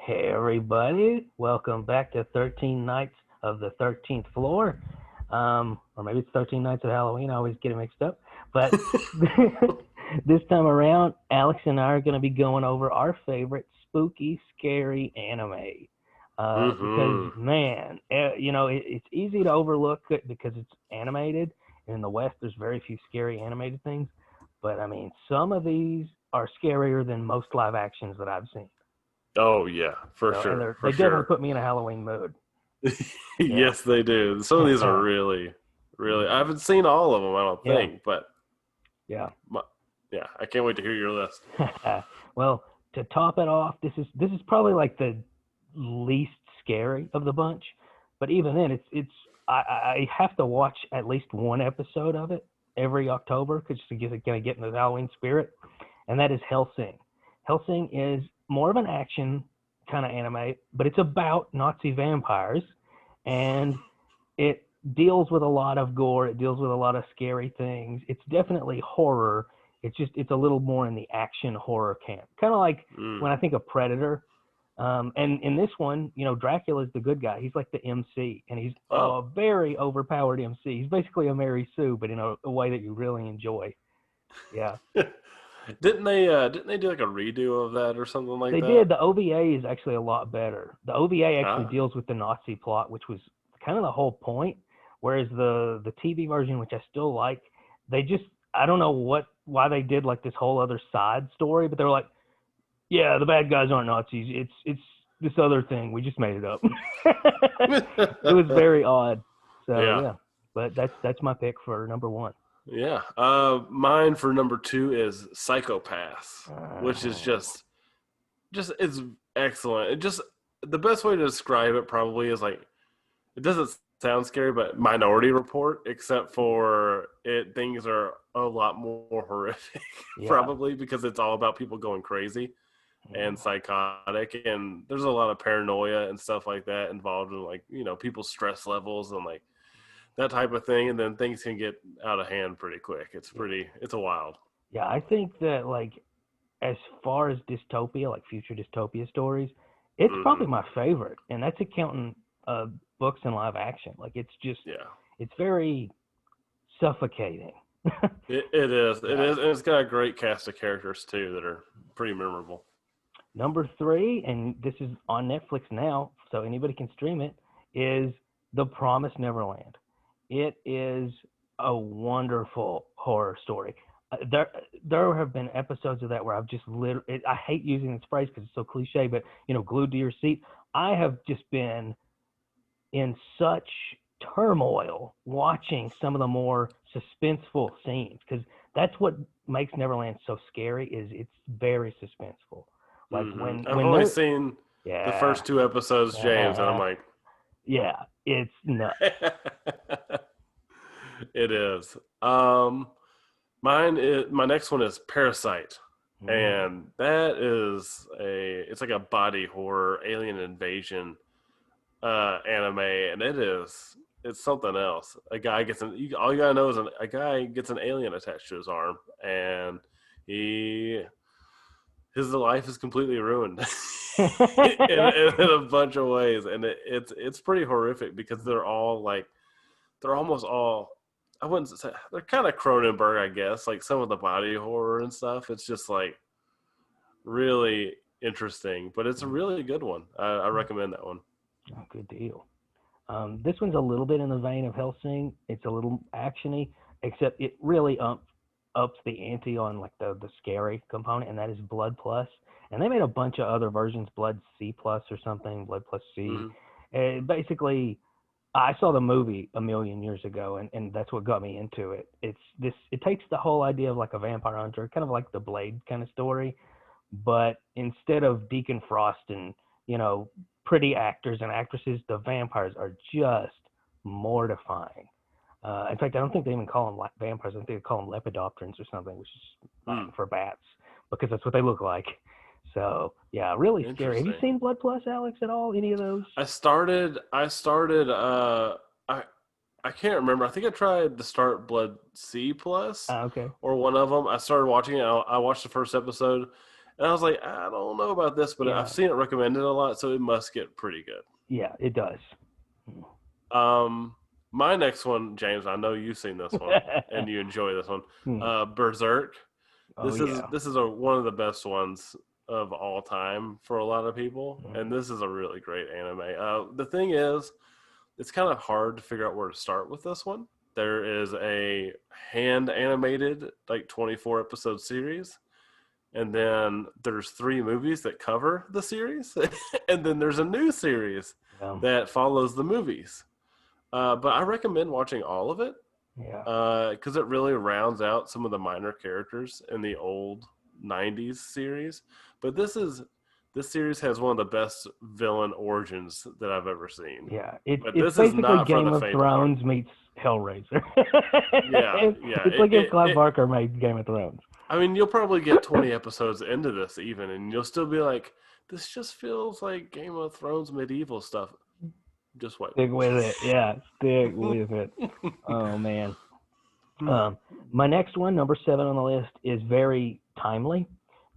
Hey everybody, welcome back to 13 Nights of the 13th Floor. Or maybe it's 13 Nights of Halloween, I always get it mixed up. But this time around, Alex and I are going to be going over our favorite spooky, scary anime. Because, man, it's easy to overlook it because it's animated. And in the West, there's very few scary animated things. But, I mean, some of these are scarier than most live actions that I've seen. Oh yeah, for So, and sure, they for definitely sure. put me in a Halloween mood. Yeah. Yes, they do. Some of these are really, really. I haven't seen all of them, I don't Yeah. think, but Yeah. my, yeah, I can't wait to hear your list. Well, to top it off, this is probably like the least scary of the bunch. But even then, I have to watch at least one episode of it every October because to get in the Halloween spirit, and that is Hellsing. Hellsing is more of an action kind of anime, but it's about Nazi vampires, and it deals with a lot of gore. It deals with a lot of scary things. It's definitely horror. It's a little more in the action horror camp, kind of like when I think of Predator. And in this one, Dracula's the good guy. He's like the MC, and he's a very overpowered MC. He's basically a Mary Sue, but in a way that you really enjoy. Yeah. Didn't they do like a redo of that or something like They that? did. The OVA is actually a lot better. The OVA actually Ah, deals with the Nazi plot, which was kind of the whole point. Whereas the TV version, which I still like, they just I don't know why they did like this whole other side story, but they're like, yeah, the bad guys aren't Nazis. It's this other thing. We just made it up. It was very odd. So yeah, yeah, but that's my pick for number one. yeah. Mine for number two is Psychopass, which is just it's excellent. It just the best way to describe it probably is like it doesn't sound scary, but Minority Report, except for it, things are a lot more horrific, Yeah. probably because it's all about people going crazy and psychotic, and there's a lot of paranoia and stuff like that involved in like people's stress levels and like that type of thing, and then things can get out of hand pretty quick. It's a wild. Yeah, I think that like as far as dystopia, like future dystopia stories, it's Hmm. probably my favorite, and that's accounting books and live action. Like Yeah, it's very suffocating. it Yeah. is, and it's got a great cast of characters too that are pretty memorable. Number three, and this is on Netflix now, so anybody can stream it, is The Promised Neverland. It is a wonderful horror story. There have been episodes of that where I've just literally, I hate using this phrase because it's so cliche, but glued to your seat. I have just been in such turmoil watching some of the more suspenseful scenes because that's what makes Neverland so scary is it's very suspenseful. Like I've when only they're seen the yeah first two episodes, James, and I'm like, yeah, it's nuts. it is. My next one is Parasyte, Mm. and that is it's like a body horror alien invasion anime, and it's something else. A guy gets all you gotta know is a guy gets an alien attached to his arm, and he his life is completely ruined in a bunch of ways, and it's pretty horrific because they're almost all. I wouldn't say they're kind of Cronenberg, I guess. Like some of the body horror and stuff. It's just like really interesting, but it's a really good one. I recommend that one. Oh, good deal. This one's a little bit in the vein of Hellsing. It's a little actiony, except it really ups the ante on like the scary component, and that is Blood Plus. And they made a bunch of other versions, Blood C Plus or something, Blood Plus C. Mm-hmm. And basically, I saw the movie a million years ago, and that's what got me into it. It takes the whole idea of like a vampire hunter, kind of like the Blade kind of story, but instead of Deacon Frost and pretty actors and actresses, the vampires are just mortifying. In fact, I don't think they even call them vampires. I think they call them lepidopterans or something, which is Latin for bats, because that's what they look like. So yeah, really scary. Have you Interesting. seen Blood Plus, Alex, at all? Any of those? I started. I can't remember. I think I tried to start Blood C plus Okay. or one of them. I started watching it. I watched the first episode, And I was like, I don't know about this, but Yeah. I've seen it recommended a lot, so it must get pretty good. Yeah, it does. My next one, James, I know you've seen this one and you enjoy this one. Berserk. Oh yeah. This is one of the best ones of all time for a lot of people, and this is a really great anime. The thing is, it's kind of hard to figure out where to start with this one. There is a hand animated, like 24 episode series, and then there's 3 movies that cover the series, and then there's a new series Yeah. that follows the movies. But I recommend watching all of it Yeah. because it really rounds out some of the minor characters in the old 90s series. But this series has one of the best villain origins that I've ever seen. Yeah. But It's this is basically not for Game the of faint of heart. Thrones meets Hellraiser. Yeah. It's like if Clive Barker made Game of Thrones. I mean, you'll probably get 20 episodes into this even, and you'll still be like, this just feels like Game of Thrones medieval stuff. Just wait. Stick with it. Yeah, stick with it. Oh, man. My next one, number 7 on the list, is very timely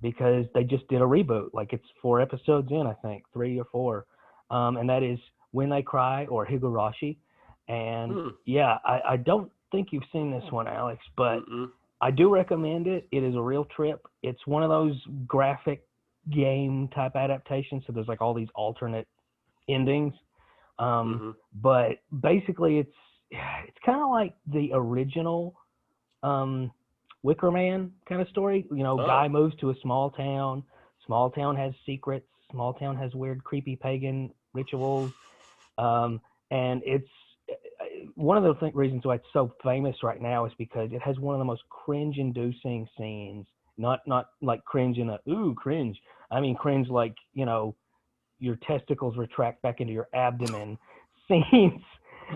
because they just did a reboot. Like, it's 4 episodes in, I think, 3 or 4. And that is When They Cry, or Higurashi. And yeah, I don't think you've seen this one, Alex, but I do recommend it. It is a real trip. It's one of those graphic game type adaptations. So there's like all these alternate endings. But basically it's kind of like the original Wicker Man kind of story. You know, guy moves to a small town. Small town has secrets. Small town has weird, creepy pagan rituals. And it's one of the reasons why it's so famous right now is because it has one of the most cringe-inducing scenes. Not like cringe in a ooh cringe. I mean cringe like, you know, your testicles retract back into your abdomen scenes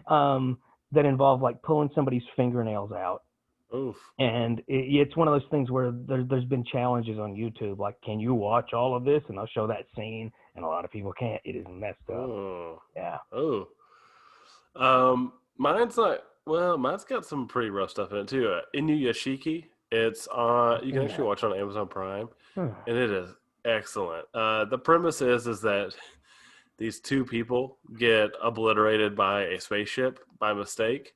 that involve like pulling somebody's fingernails out. Oof. And it's one of those things where there's been challenges on YouTube, like, can you watch all of this? And they'll show that scene, and a lot of people can't. It is messed up. Oh. Yeah. Oh. Mine's not. Well, mine's got some pretty rough stuff in it too. Inuyashiki. It's on. You can actually watch it on Amazon Prime, and it is excellent. The premise is that these 2 people get obliterated by a spaceship by mistake,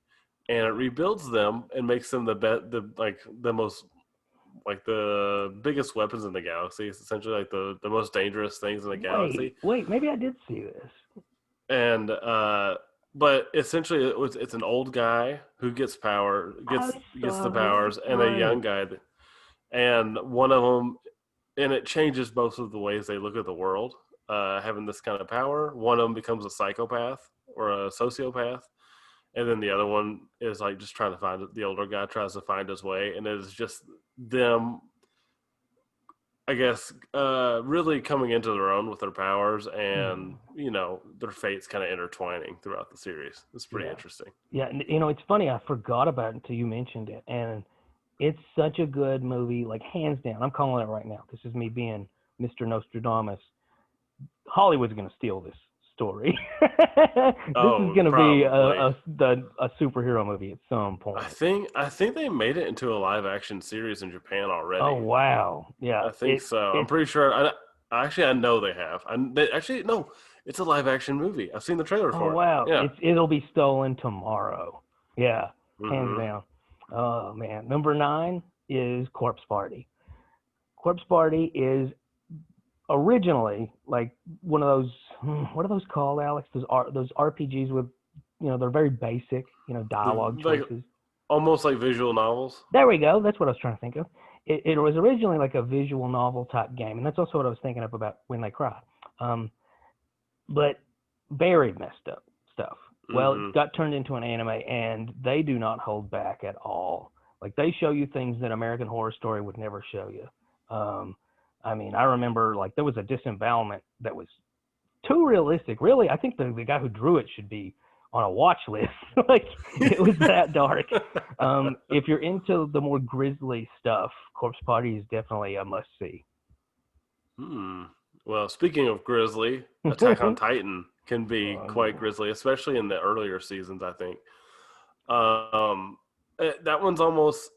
and it rebuilds them and makes them the biggest weapons in the galaxy. It's essentially like the most dangerous things in the galaxy. Wait, maybe I did see this. And but essentially it's an old guy who gets the powers, and a young guy, and one of them, and it changes both of the ways they look at the world. Having this kind of power, one of them becomes a psychopath or a sociopath, and then the other one is like just trying to find it. The older guy tries to find his way, and it's just them, I guess, really coming into their own with their powers, and you know, their fates kind of intertwining throughout the series. It's pretty interesting. Yeah, you know, it's funny. I forgot about it until you mentioned it, and it's such a good movie, like hands down. I'm calling it right now. This is me being Mr. Nostradamus. Hollywood's going to steal this story. This is going to be a superhero movie at some point. I think they made it into a live action series in Japan already. Oh wow, yeah. I think so. I'm pretty sure. I know they have. No, it's a live action movie. I've seen the trailer for it. Oh wow, yeah. It'll be stolen tomorrow. Yeah, hands down. Oh man, number 9 is Corpse Party. Corpse Party is originally like one of those, what are those called, Alex? Those RPGs with, you know, they're very basic, you know, dialogue choices. Almost like visual novels. There we go. That's what I was trying to think of. It was originally like a visual novel type game, and that's also what I was thinking of about When They Cry. But very messed up stuff. Well, it got turned into an anime, and they do not hold back at all. Like, they show you things that American Horror Story would never show you. I mean, I remember, like, there was a disembowelment that was too realistic. Really, I think the guy who drew it should be on a watch list. Like, it was that dark. If you're into the more grisly stuff, Corpse Party is definitely a must-see. Well, speaking of grisly, Attack on Titan can be quite grisly, especially in the earlier seasons, I think. That one's almost...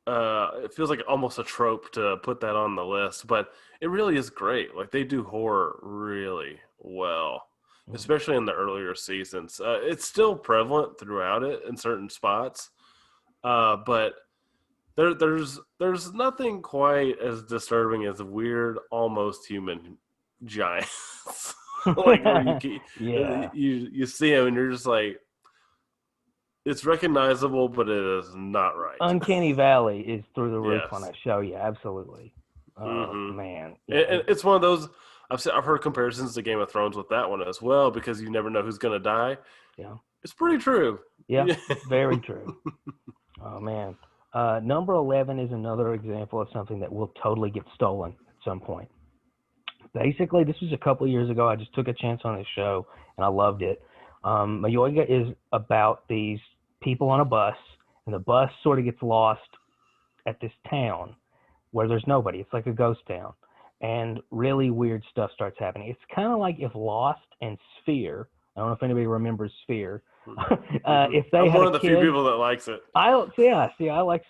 it feels like almost a trope to put that on the list, but it really is great. Like they do horror really well, especially in the earlier seasons. It's still prevalent throughout it in certain spots, but there's nothing quite as disturbing as weird, almost human giants. Like where Yeah. you see them and you're just like, it's recognizable, but it is not right. Uncanny Valley is through the roof on Yes. that show. Yeah, absolutely. Oh Hmm. man. Yeah. And it's one of those. I've heard comparisons to Game of Thrones with that one as well, because you never know who's going to die. Yeah. It's pretty true. Yeah. Yeah. Very true. Oh man. Number 11 is another example of something that will totally get stolen at some point. Basically, this was a couple of years ago. I just took a chance on this show and I loved it. Mayoiga is about these people on a bus, and the bus sort of gets lost at this town where there's nobody. It's like a ghost town, and really weird stuff starts happening. It's kind of like if Lost and Sphere. I don't know if anybody remembers Sphere. If they I'm had one a of the kid, few people that likes it. I like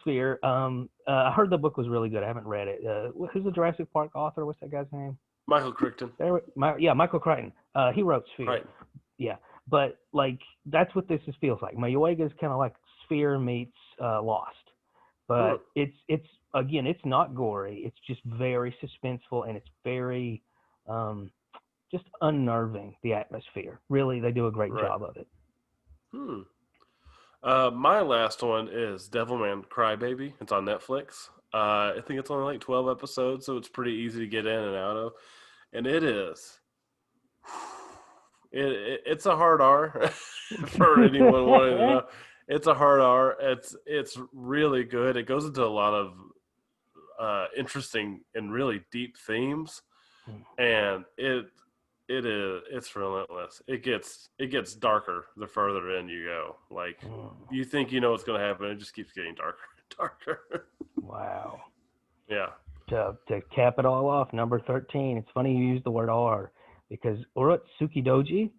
Sphere. I heard the book was really good. I haven't read it. Who's the Jurassic Park author? What's that guy's name? Michael Crichton. Michael Crichton. He wrote Sphere. Right. Yeah, but like that's what this feels like. Mayoiga is kind of like Sphere meets Lost, but it's again, it's not gory. It's just very suspenseful, and it's very just unnerving. The atmosphere, really, they do a great job of it. My last one is Devilman Crybaby. It's on Netflix. I think it's only like 12 episodes, so it's pretty easy to get in and out of. And it is. It's a hard R for anyone wanting to know. It's a hard R. It's really good. It goes into a lot of interesting and really deep themes, and it's relentless. It gets darker the further in you go. Like you think you know what's going to happen, it just keeps getting darker and darker. Wow. Yeah. To cap it all off, number 13. It's funny you use the word R, because Urotsukidoji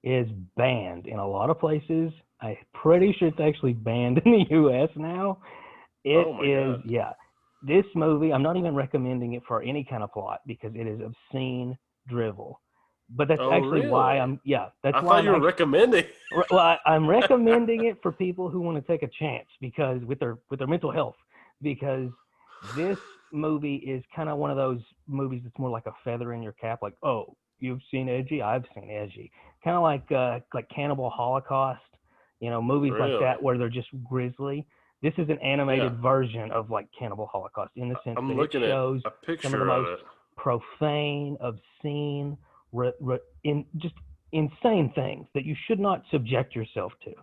is banned in a lot of places. I'm pretty sure it's actually banned in the U.S. now. God. Yeah. This movie, I'm not even recommending it for any kind of plot, because it is obscene drivel. But that's actually why I thought you were recommending. Well, I'm recommending it for people who want to take a chance, because with their mental health, because this movie is kind of one of those movies that's more like a feather in your cap. Like, oh, you've seen edgy, I've seen edgy. Kind of like Cannibal Holocaust, movies like that where they're just grisly. This is an animated version of like Cannibal Holocaust, in the sense that it shows a picture some of the most it. profane, obscene, just insane things that you should not subject yourself to.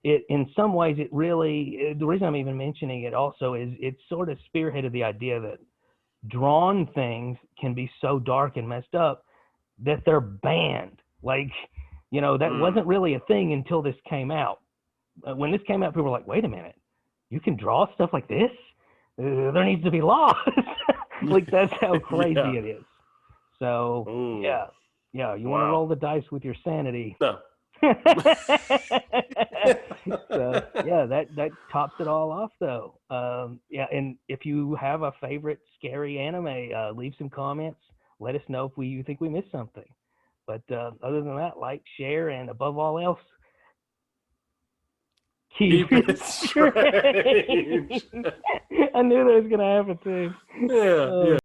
In some ways, it really, the reason I'm even mentioning it also is it sort of spearheaded the idea that drawn things can be so dark and messed up that they're banned. Like, that wasn't really a thing until this came out. When this came out, people were like, wait a minute, you can draw stuff like this? There needs to be laws. Like, that's how crazy it is. So, you want to roll the dice with your sanity. No. So, that tops it all off, though. And if you have a favorite scary anime, leave some comments. Let us know if you think we missed something. But other than that, like, share, and above all else, keep it strange. I knew that was going to happen too. Yeah.